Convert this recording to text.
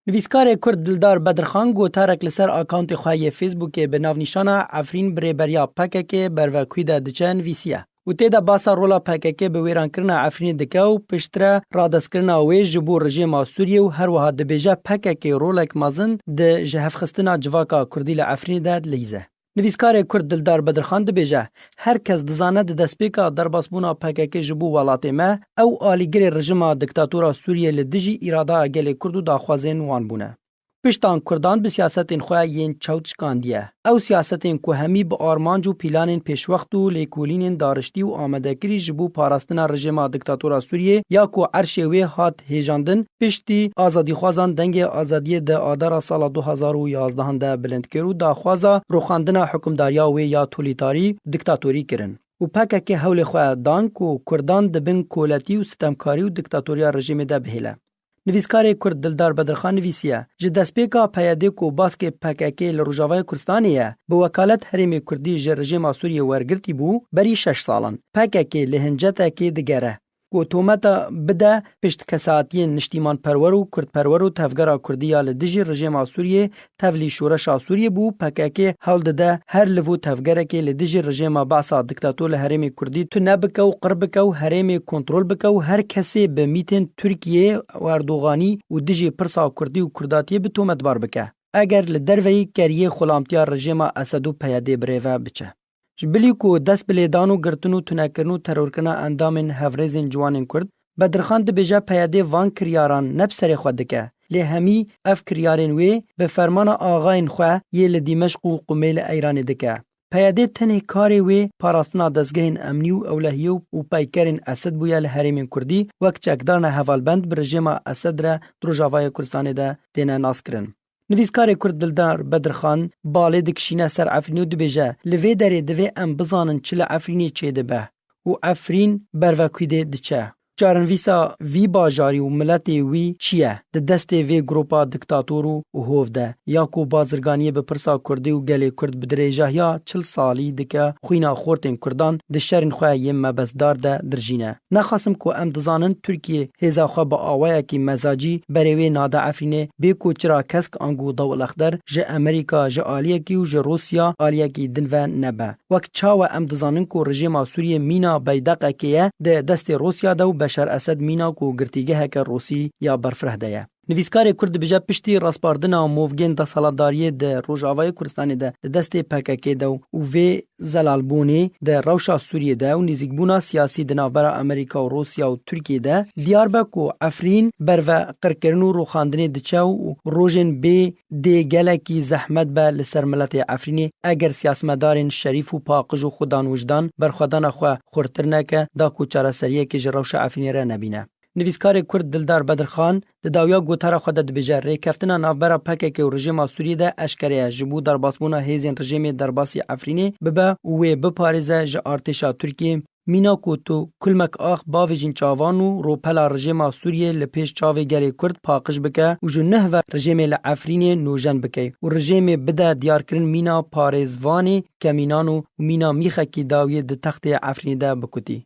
نویسکار کرد دلدار بدرخان گوتارک لسر اکانت خواهی فیسبوک به ناونیشانا عفرین بریبریا پکک بروکوی ده دچه نویسیه. و تیدا باسا رولا پکک به ویران کرنا عفرین دکه و پشتره رادس کرنا وی جبو رژیم سوریه و هر وها دبیجه پکک رولک مازن ده جهف خستنا جواکا کردی لعفرین ده لیزه. نویسکار کرد دلدار بدرخان دبیجه هر کس دزانه ده دسپیکا درباسبونا پکک جبو ولاتی ما او آلیگر رژیم دکتاتورا سوریه لدجی اراده گل کردو داخوازین وان بونه. پشتان کردان به سیاستین خواه ین چوتشکاندیه. او سیاستین که همی به آرمانج و پیلانین پیشوقت و لیکولینین دارشتی و آمده کری جبو پاراستنا رژیم دکتاتورا سوریه یا که عرشوی هات هیجاندن پشتی آزادی خوازان دنگ آزادی ده آدار سال 2011 ده بلند کرو داخوازا روخاندنا حکمداریا و یا تولیتاری دکتاتوری کرن. و پکه که حول خواه دانک و کردان دبن کولتی و ستمکاری و دکتاتوریا رژیم ده بهیله. نویسکار کرد دلدار بدرخان نویسیه جه دسپیکا پیاده کو باسک پککی لروجاوای کردستانیه به وکالت حریم کردی جه رژیم سوریه ورگرتی بو بری 6 سالن پککی لهنجته که دگره کو تومتا بده پشت کساتی نشتیمان پرور و کرد پرور و تفگرا کردیا لدجی رژیم سوریه تولی شورش سوریه بو پککی حول ده هر لفو تفگره که لدجی رژیم باسا دکتاتور حریم کردی تو نبکه و قربکه و حریم کنترل بکه و هر کسی به میتن ترکیه و اردوغانی و دجی پرسا کردی و کرداتی به تومت بار بکه اگر لدروی کریه خلامتیا رژیم اسدو پیاده بریوه بچه جبلی کو دست بلیدانو گرتنو تنکرنو ترورکنا اندامن هفریزن جوانن کرد بدرخان دبیجه پیاده وان کریاران نبسر خودکه لی همی اف کریارن وی به فرمان آغاین خواه یه لدیمشق و قمیل ایران دکه پیاده تنه کاری وی پاراستنا دزگهن امنی و اولهیو و پیکرین اسد بویا لحریم کردی وک چکدارن حوالبند برژیم اسد را دروجاوای کردستان ده دینه ناس کرن. نویسکار کرد دلدار بدرخان باله دکشینه سر عفرینی و دبیجه لوی داره دوی ام بزانن چل عفرینی چه دبه و عفرین بروکویده دچه. چارنویسا وی باجاری و ملتی وی چیه؟ ده دست وی گروپا دکتاتورو و هوفده یا کو بازرگانی به پرسا کردی و گلی کرد بدریجه یا 40 سالی دکه خوینا خورتین کردان ده شرن خواه یم مبزدار ده درجینه. نخواستم که ام دزانن ترکیه هزا خواه با آوائه کی مزاجی بریوی ناده عفرینه بی کو چرا کسک انگو دول اخدر جه امریکا جه آلیه کی و جه روسیا آلیه کی دنوه نبه. وقت چاوه ام دزانن که رژیم سوریه مینا بیدقه که ده دست روسیا دو بشار اسد مینا کو گرتیگه هک روسی یا برفره ده. نویسکار کرد بجا پشتی راسپاردنا و موفگین ده سالاداری ده روجاوای کردستان ده دست پککی ده و وی زلالبونی ده روشا سوریه ده و نزیگبونا سیاسی ده نافبرا امریکا و روسیا و ترکیه ده دیار بکو عفرین بر و قرکرنو رو خاندنی ده چاو و روژن بی ده گلکی زحمت به لسر ملت عفرینی اگر سیاسمدارین شریف و پاقج و خودان وجدان بر خودان خواه خورترنکه دا کوچاره سریه که جروش عفرینی را نبینه. نویسکار کرد دلدار بدرخان د داویا گوتارا خود د بجر ریکفتنا نافبرا پکک و رژیم سوریه ده اشکریه جبو درباسبونا هیزن رژیم درباسی عفرینی ببه و بپارزه ج ارتشا ترکیه مینا کوتو کلمک آخ باویجین چاوانو رو پلا رژیم سوریه لپیش چاوی گلی کرد پاقش بکه و جو نه و رژیم لعفرینی نوجن بکه و رژیم بده دیار کرن مینا پارزوانی کمینانو و مینا میخه کی داوی د تخت عفرینی ده بکتی.